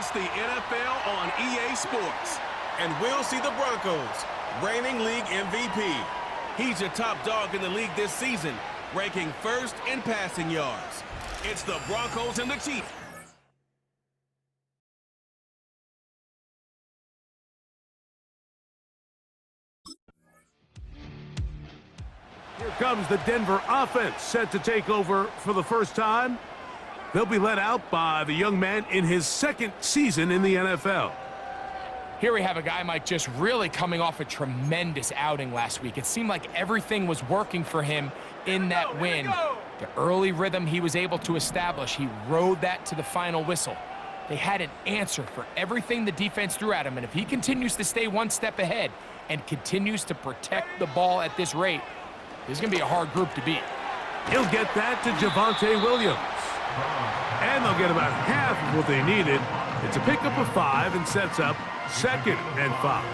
It's the NFL on EA Sports. And we'll see the Broncos, reigning league MVP. He's your top dog in the league this season, ranking first in passing yards. It's the Broncos and the Chiefs. Here comes the Denver offense, set to take over for the first time. They'll be led out by the young man in his second season in the NFL. Here we have a guy, Mike, just really coming off a tremendous outing last week. It seemed like everything was working for him in that win. The early rhythm he was able to establish, he rode that to the final whistle. They had an answer for everything the defense threw at him, and if he continues to stay one step ahead and continues to protect the ball at this rate, this is going to be a hard group to beat. He'll get that to Javonte Williams. And they'll get about half of what they needed. It's a pickup of 5 and sets up 2nd and 5.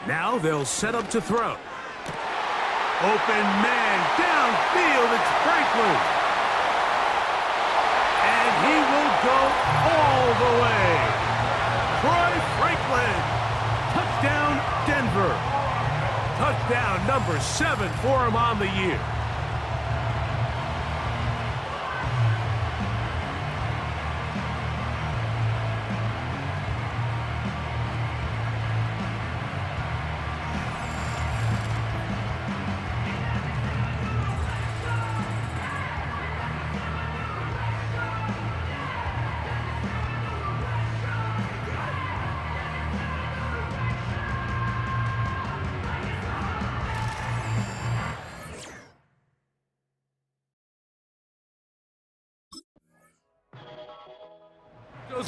Now they'll set up to throw. Open man downfield, it's Franklin. And he will go all the way. Troy Franklin. Touchdown, Denver. Touchdown number 7 for him on the year.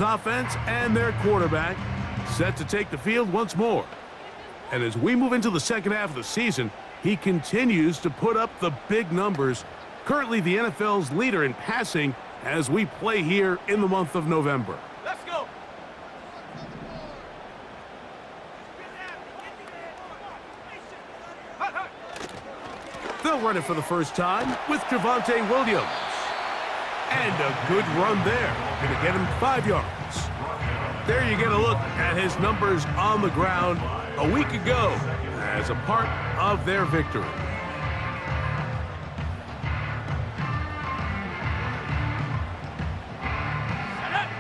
Offense and their quarterback set to take the field once more. And as we move into the second half of the season, he continues to put up the big numbers. Currently the NFL's leader in passing as we play here in the month of November. Let's go. They'll run it for the first time with Javonte Williams. And a good run there. Going to get him 5 yards. There you get a look at his numbers on the ground a week ago as a part of their victory.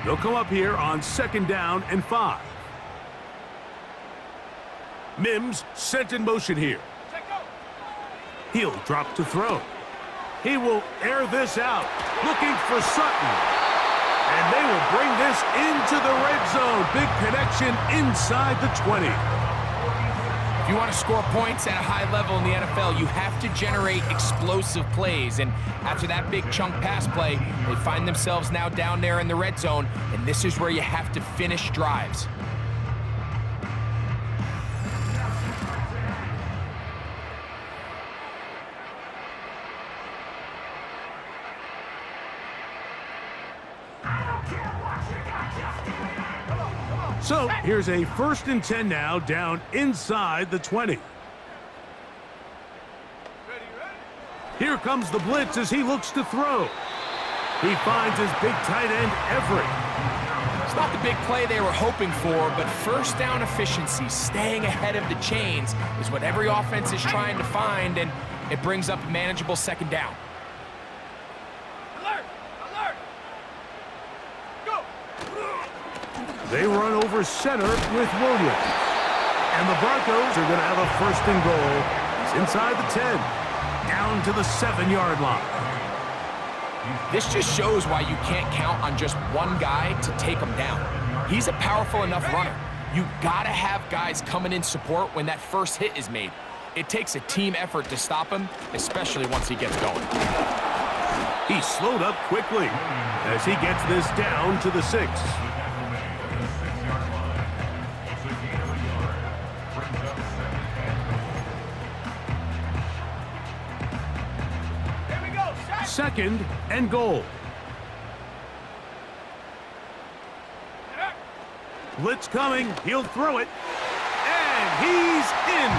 They'll come up here on 2nd down and 5. Mims sent in motion here. He'll drop to throw. He will air this out, looking for Sutton. And they will bring this into the red zone. Big connection inside the 20. If you want to score points at a high level in the NFL, you have to generate explosive plays. And after that big chunk pass play, they find themselves now down there in the red zone. And this is where you have to finish drives. So here's a 1st and 10 now, down inside the 20. Here comes the blitz as he looks to throw. He finds his big tight end, Everett. It's not the big play they were hoping for, but first down efficiency, staying ahead of the chains, is what every offense is trying to find, and it brings up a manageable 2nd down. They run over center with Williams. And the Broncos are going to have a 1st and goal. It's inside the 10, down to the 7-yard line. This just shows why you can't count on just one guy to take him down. He's a powerful enough runner. You got to have guys coming in support when that first hit is made. It takes a team effort to stop him, especially once he gets going. He slowed up quickly as he gets this down to the 6. Second and goal. Blitz coming. He'll throw it. And he's in.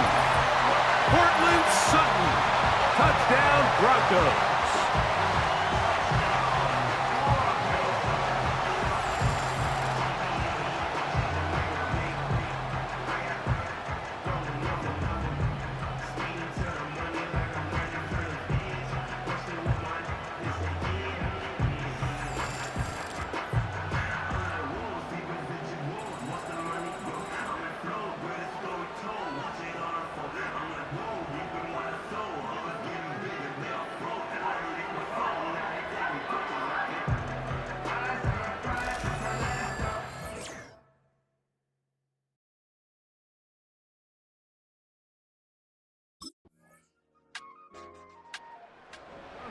Cortland Sutton. Touchdown. Touchdown, Broncos.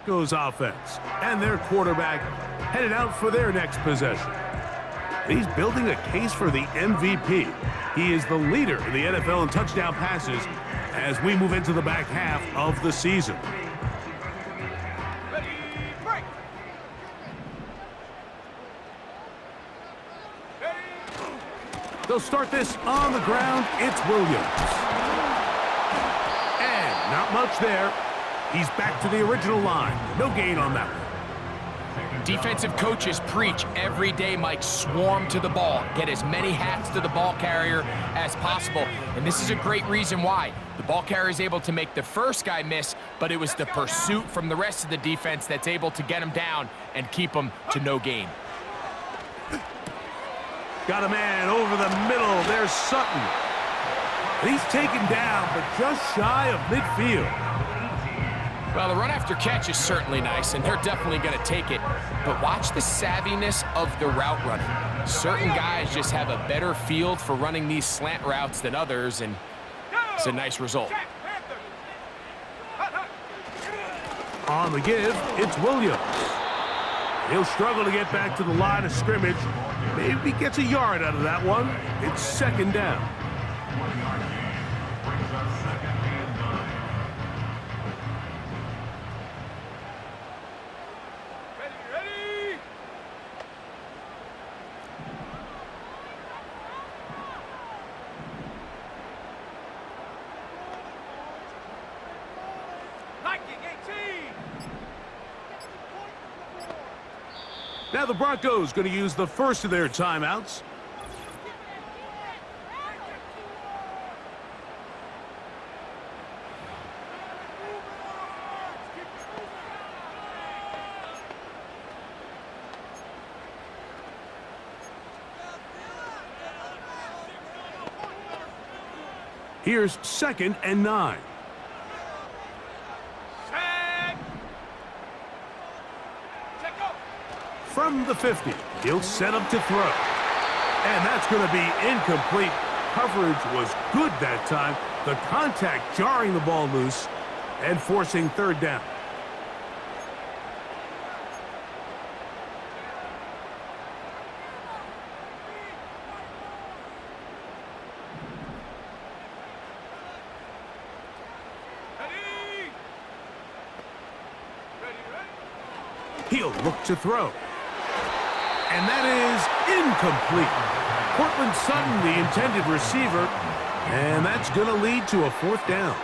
Broncos offense and their quarterback headed out for their next possession. He's building a case for the MVP. He is the leader in the NFL in touchdown passes as we move into the back half of the season. Ready, break. They'll start this on the ground. It's Williams. And not much there. He's back to the original line. No gain on that one. Defensive coaches preach every day, Mike, swarm to the ball. Get as many hats to the ball carrier as possible. And this is a great reason why. The ball carrier is able to make the first guy miss, but it was the pursuit from the rest of the defense that's able to get him down and keep him to no gain. Got a man over the middle. There's Sutton. He's taken down, but just shy of midfield. Well, the run after catch is certainly nice, and they're definitely going to take it. But watch the savviness of the route running. Certain guys just have a better field for running these slant routes than others, and it's a nice result. On the give, it's Williams. He'll struggle to get back to the line of scrimmage. Maybe gets a yard out of that one. It's second down. Now the Broncos going to use the first of their timeouts. Here's 2nd and 9. From the 50, he'll set up to throw. And that's going to be incomplete. Coverage was good that time. The contact jarring the ball loose and forcing third down. He'll look to throw. And that is incomplete. Cortland Sutton, the intended receiver, and that's going to lead to a fourth down.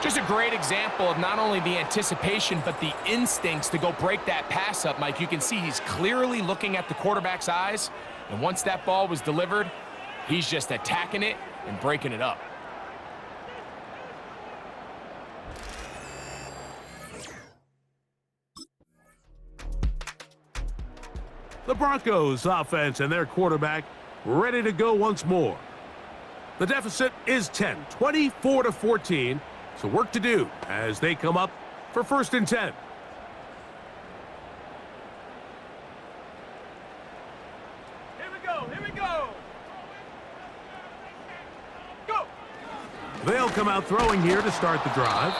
Just a great example of not only the anticipation, but the instincts to go break that pass up, Mike. You can see he's clearly looking at the quarterback's eyes, and once that ball was delivered, he's just attacking it and breaking it up. The Broncos offense and their quarterback ready to go once more. The deficit is 10, 24-14. So work to do as they come up for 1st and 10. Here we go, here we go. Go. They'll come out throwing here to start the drive.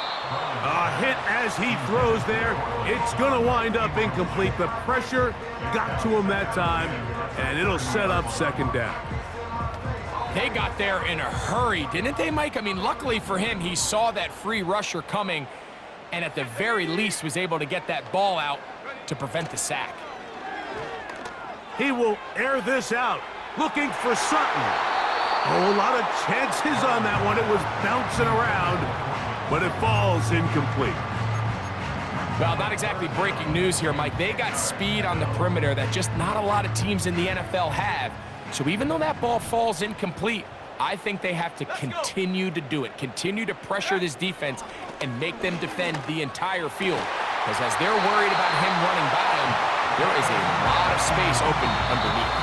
A hit as he throws there. It's going to wind up incomplete. The pressure got to him that time, and it'll set up 2nd down. They got there in a hurry, didn't they, Mike? I mean, luckily for him, he saw that free rusher coming, and at the very least was able to get that ball out to prevent the sack. He will air this out, looking for Sutton. Oh, a lot of chances on that one. It was bouncing around. but it falls incomplete. Well, not exactly breaking news here, Mike. They got speed on the perimeter that just not a lot of teams in the NFL have. So even though that ball falls incomplete, I think they have to continue to do it, continue to pressure this defense and make them defend the entire field. Because as they're worried about him running by them, there is a lot of space open underneath.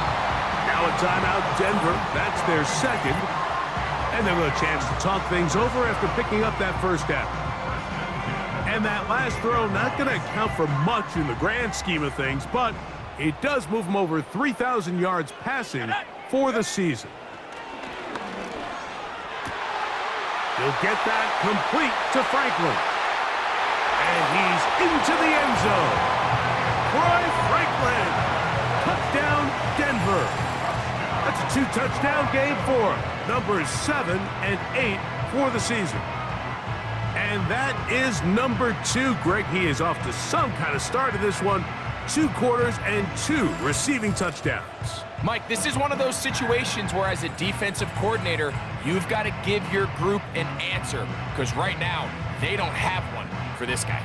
Now a timeout, Denver. That's their second. And they'll get a chance to talk things over after picking up that first down. And that last throw not going to count for much in the grand scheme of things, but it does move them over 3,000 yards passing for the season. He'll get that complete to Franklin. And he's into the end zone. Troy Franklin. Touchdown, Denver. That's a 2-touchdown game for numbers 7 and 8 for the season. And that is number 2. Greg, he is off to some kind of start in this one. 2 quarters and 2 receiving touchdowns. Mike, this is one of those situations where as a defensive coordinator, you've got to give your group an answer. Because right now, they don't have one for this guy.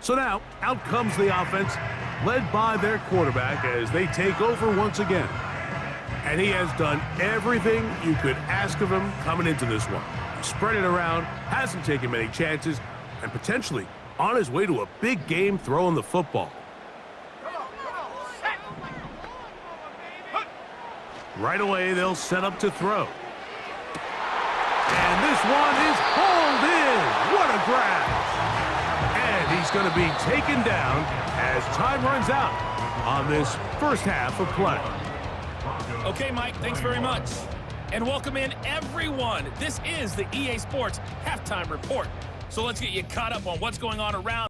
So now, out comes the offense, led by their quarterback as they take over once again. And he has done everything you could ask of him coming into this one. Spread it around, hasn't taken many chances, and potentially on his way to a big game throwing the football. Right away, they'll set up to throw. And this one is hauled in. What a grab. And he's going to be taken down as time runs out on this first half of play. Okay, Mike, thanks very much. And welcome in, everyone. This is the EA Sports Halftime Report. So let's get you caught up on what's going on around.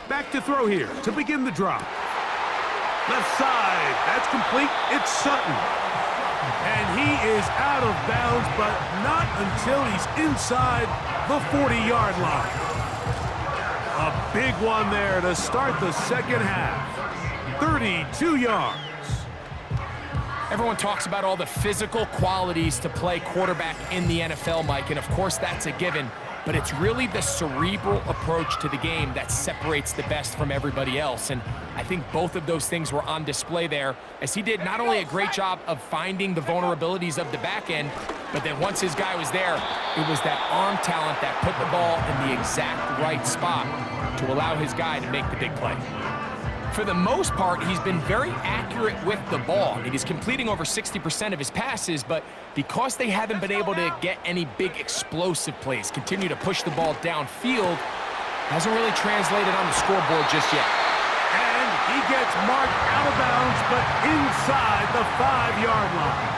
Back to throw here to begin the drive. Left side, that's complete. It's Sutton. And he is out of bounds, but not until he's inside the 40-yard line. A big one there to start the second half. 32 yards. Everyone talks about all the physical qualities to play quarterback in the NFL, Mike, and of course that's a given. But it's really the cerebral approach to the game that separates the best from everybody else. And I think both of those things were on display there, as he did not only a great job of finding the vulnerabilities of the back end, but then once his guy was there, it was that arm talent that put the ball in the exact right spot to allow his guy to make the big play. For the most part, he's been very accurate with the ball. I mean, he's completing over 60% of his passes, but because they haven't been able to get any big explosive plays, continue to push the ball downfield, hasn't really translated on the scoreboard just yet. And he gets marked out of bounds, but inside the 5-yard line.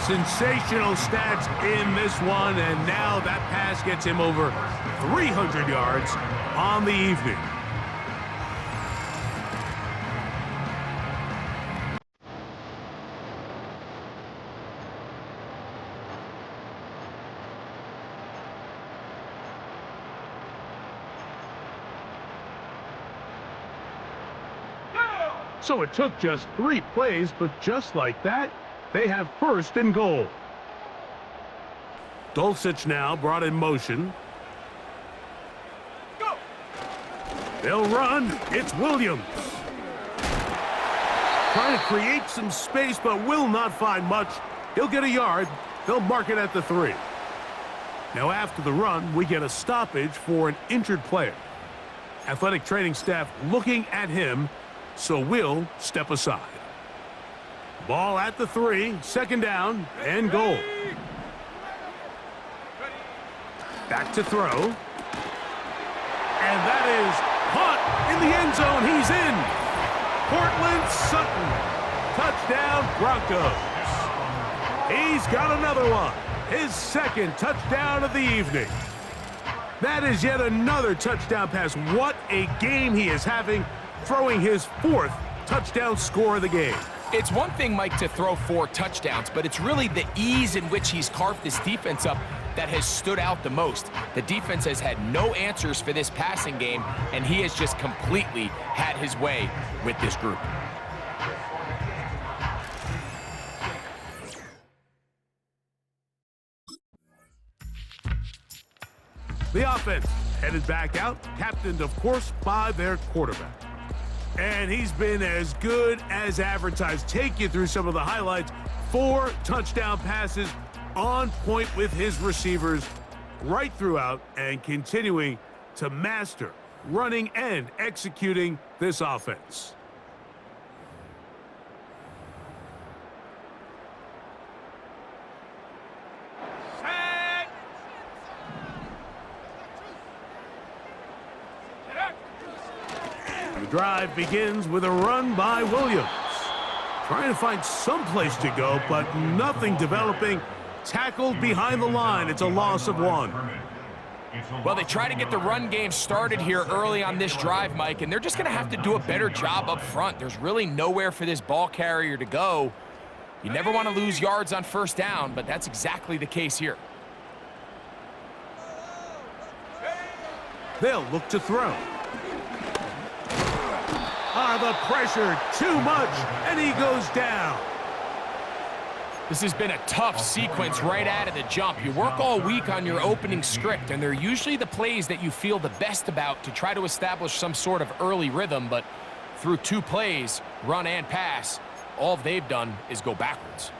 Sensational stats in this one, and now that pass gets him over 300 yards on the evening. So it took just 3 plays, but just like that, they have first and goal. Dulcich now brought in motion. Go! They'll run. It's Williams. Trying to create some space, but will not find much. He'll get a yard. They'll mark it at the 3. Now after the run, we get a stoppage for an injured player. Athletic training staff looking at him, so we'll step aside. Ball at the 3, second down, and goal. Back to throw. And that is caught in the end zone. He's in. Cortland Sutton. Touchdown, Broncos. He's got another one. His second touchdown of the evening. That is yet another touchdown pass. What a game he is having, throwing his fourth touchdown score of the game. It's one thing, Mike, to throw 4 touchdowns, but it's really the ease in which he's carved this defense up that has stood out the most. The defense has had no answers for this passing game, and he has just completely had his way with this group. The offense headed back out, captained, of course, by their quarterback. And he's been as good as advertised. Take you through some of the highlights. 4 touchdown passes on point with his receivers right throughout and continuing to master running and executing this offense. The drive begins with a run by Williams. Trying to find some place to go, but nothing developing. Tackled behind the line. It's a loss of 1. Well, they try to get the run game started here early on this drive, Mike, and they're just going to have to do a better job up front. There's really nowhere for this ball carrier to go. You never want to lose yards on first down, but that's exactly the case here. They'll look to throw. The pressure, too much, and he goes down. This has been a tough sequence right out of the jump. You work all week on your opening script, and they're usually the plays that you feel the best about to try to establish some sort of early rhythm, but through 2 plays, run and pass, all they've done is go backwards.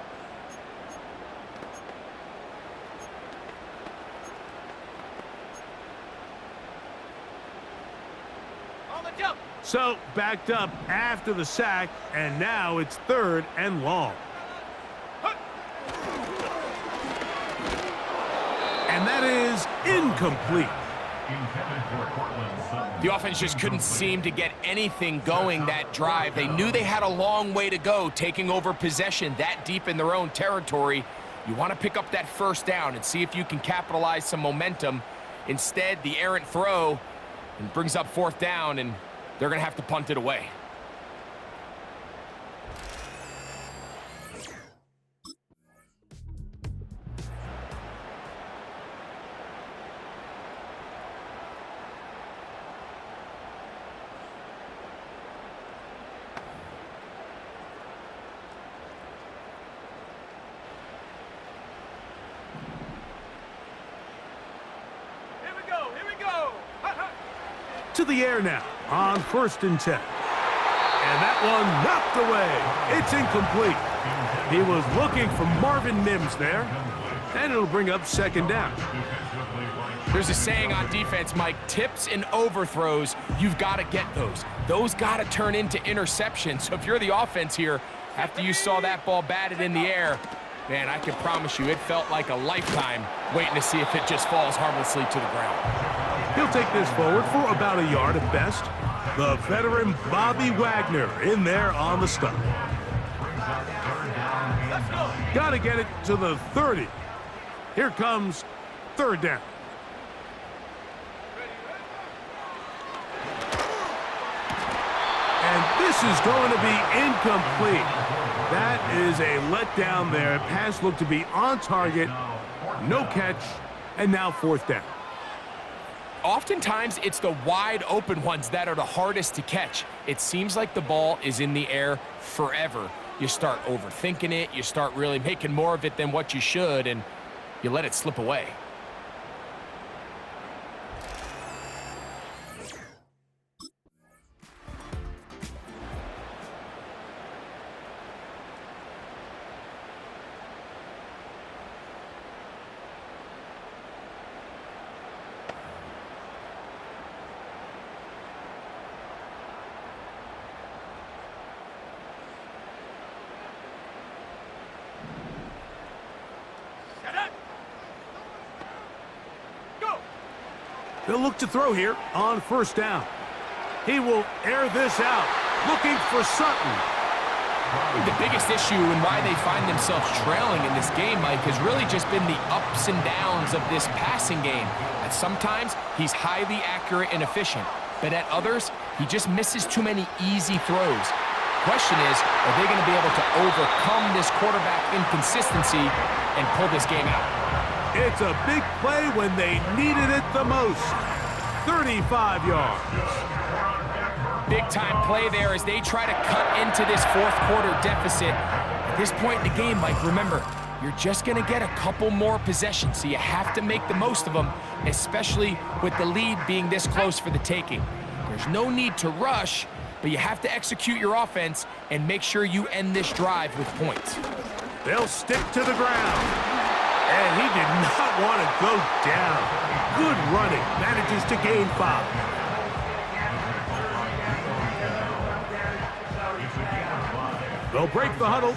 On the jump. So, backed up after the sack, and now it's 3rd and long. And that is incomplete. The offense just couldn't seem to get anything going that drive. They knew they had a long way to go, taking over possession that deep in their own territory. You want to pick up that first down and see if you can capitalize some momentum. Instead, the errant throw and brings up 4th down, and they're going to have to punt it away. To the air now on 1st and 10. And that one knocked away. It's incomplete. He was looking for Marvin Mims there. And it'll bring up 2nd down. There's a saying on defense, Mike, tips and overthrows, you've got to get those. Those got to turn into interceptions. So if you're the offense here, after you saw that ball batted in the air, man, I can promise you it felt like a lifetime waiting to see if it just falls harmlessly to the ground. He'll take this forward for about a yard at best. The veteran Bobby Wagner in there on the stop. Got to get it to the 30. Here comes 3rd down. And this is going to be incomplete. That is a letdown there. Pass looked to be on target. No catch. And now 4th down. Oftentimes, it's the wide open ones that are the hardest to catch. It seems like the ball is in the air forever. You start overthinking it, you start really making more of it than what you should, and you let it slip away. They'll look to throw here on first down. He will air this out, looking for Sutton. The biggest issue and why they find themselves trailing in this game, Mike, has really just been the ups and downs of this passing game. At sometimes, he's highly accurate and efficient, but at others, he just misses too many easy throws. Question is, are they going to be able to overcome this quarterback inconsistency and pull this game out? It's a big play when they needed it the most. 35 yards. Big-time play there as they try to cut into this fourth quarter deficit. At this point in the game, Mike, remember, you're just going to get a couple more possessions, so you have to make the most of them, especially with the lead being this close for the taking. There's no need to rush, but you have to execute your offense and make sure you end this drive with points. They'll stick to the ground. And he did not want to go down. Good running. Manages to gain 5. They'll break the huddle.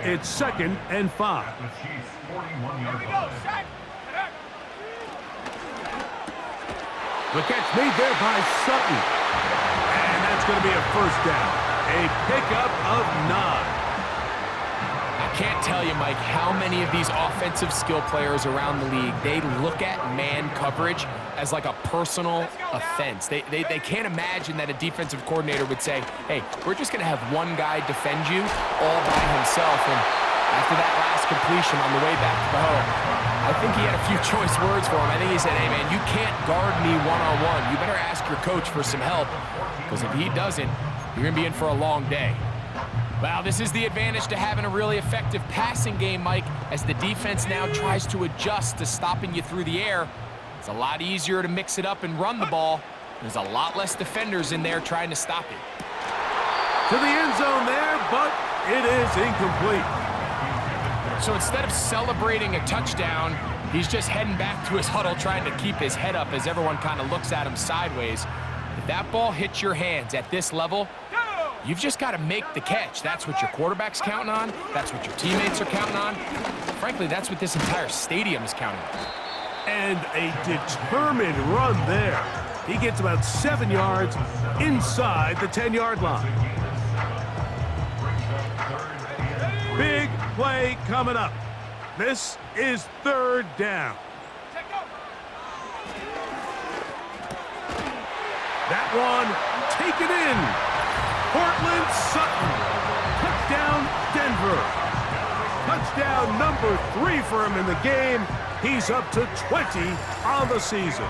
It's 2nd and 5. The catch made there by Sutton. And that's going to be a first down. A pickup of 9. I can't tell you, Mike, how many of these offensive skill players around the league, they look at man coverage as like a personal offense. They can't imagine that a defensive coordinator would say, hey, we're just going to have one guy defend you all by himself. And after that last completion on the way back to the huddle, I think he had a few choice words for him. I think he said, hey, man, you can't guard me one-on-one. You better ask your coach for some help, because if he doesn't, you're going to be in for a long day. Well, this is the advantage to having a really effective passing game, Mike, as the defense now tries to adjust to stopping you through the air. It's a lot easier to mix it up and run the ball. There's a lot less defenders in there trying to stop it. To the end zone there, but it is incomplete. So instead of celebrating a touchdown, he's just heading back to his huddle trying to keep his head up as everyone kind of looks at him sideways. If that ball hits your hands at this level, you've just got to make the catch. That's what your quarterback's counting on. That's what your teammates are counting on. Frankly, that's what this entire stadium is counting on. And a determined run there. He gets about 7 yards inside the 10-yard line. Big play coming up. This is 3rd down. That one taken in. Portland Sutton. Touchdown, Denver. Touchdown number 3 for him in the game. He's up to 20 on the season.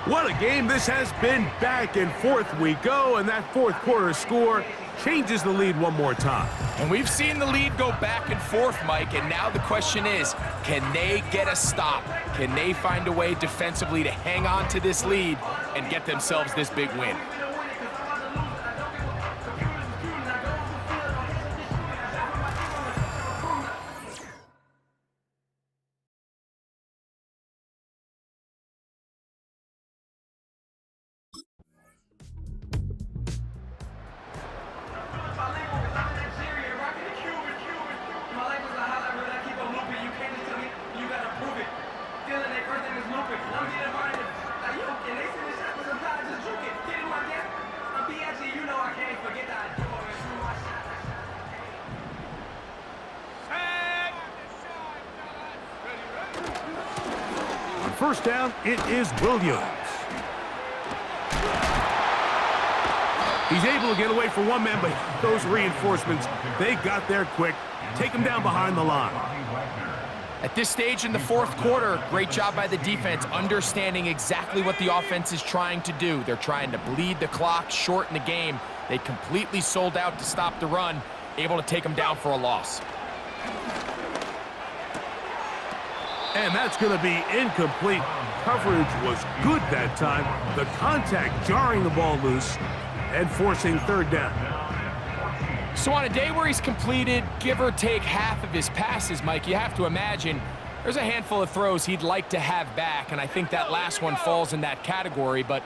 What a game this has been. Back and forth we go, and that fourth quarter score changes the lead one more time. And we've seen the lead go back and forth, Mike, and now the question is, can they get a stop? Can they find a way defensively to hang on to this lead and get themselves this big win? First down, it is Williams. He's able to get away from one man, but those reinforcements, they got there quick. Take him down behind the line. At this stage in the fourth quarter, great job by the defense, understanding exactly what the offense is trying to do. They're trying to bleed the clock, shorten the game. They completely sold out to stop the run, able to take them down for a loss. And that's going to be incomplete. Coverage was good that time. The contact jarring the ball loose and forcing 3rd down. So on a day where he's completed, give or take half of his passes, Mike, you have to imagine there's a handful of throws he'd like to have back, and I think that last one falls in that category. But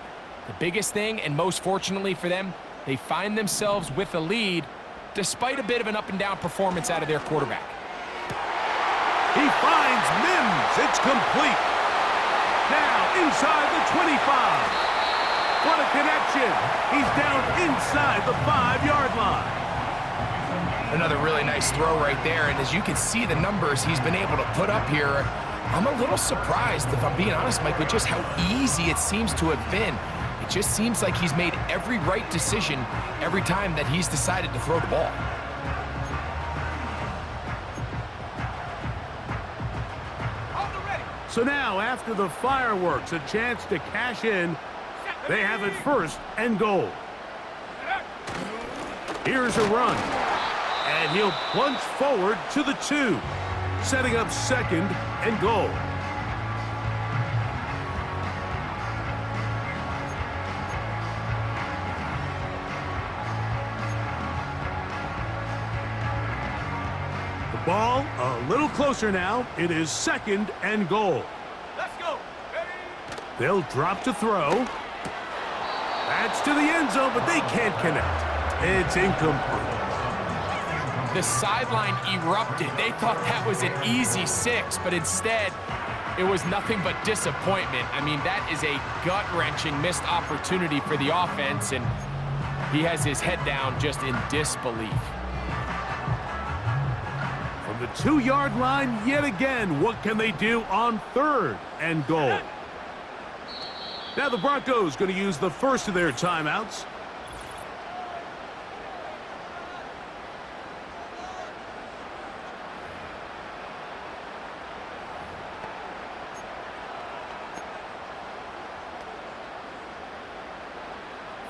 the biggest thing, and most fortunately for them, they find themselves with a lead despite a bit of an up-and-down performance out of their quarterback. He finds Mims. It's complete. Now inside the 25. What a connection. He's down inside the 5-yard line. Another really nice throw right there, and as you can see the numbers he's been able to put up here, I'm a little surprised, if I'm being honest, Mike, with just how easy it seems to have been. It just seems like he's made every right decision every time that he's decided to throw the ball. So now, after the fireworks, a chance to cash in. They have it 1st and goal. Here's a run. And he'll plunge forward to the 2, setting up 2nd and goal. The ball a little closer now. It is 2nd and goal. Let's go. They'll drop to throw. That's to the end zone, but they can't connect. It's incomplete. The sideline erupted. They thought that was an easy 6, but instead, it was nothing but disappointment. I mean, that is a gut-wrenching missed opportunity for the offense, and he has his head down just in disbelief. From the 2-yard line yet again, what can they do on 3rd and goal? Now the Broncos going to use the first of their timeouts.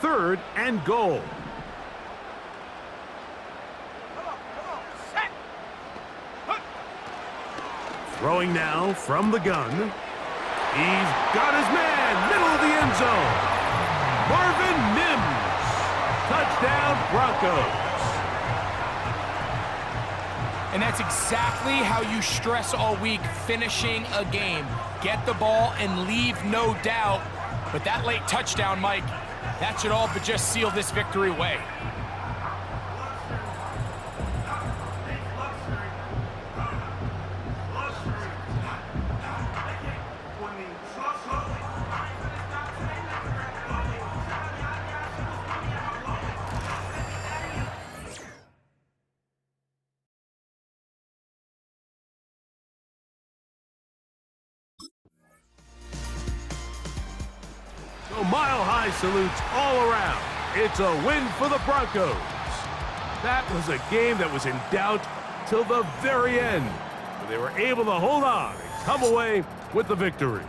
Third and goal. Set. Throwing now from the gun. He's got his man, middle of the end zone. Marvin Mims. Touchdown, Broncos. And that's exactly how you stress all week, finishing a game. Get the ball and leave no doubt. But that late touchdown, Mike, that should all but just seal this victory away. So mile-high salutes all around. It's a win for the Broncos. That was a game that was in doubt till the very end. But they were able to hold on and come away with the victory.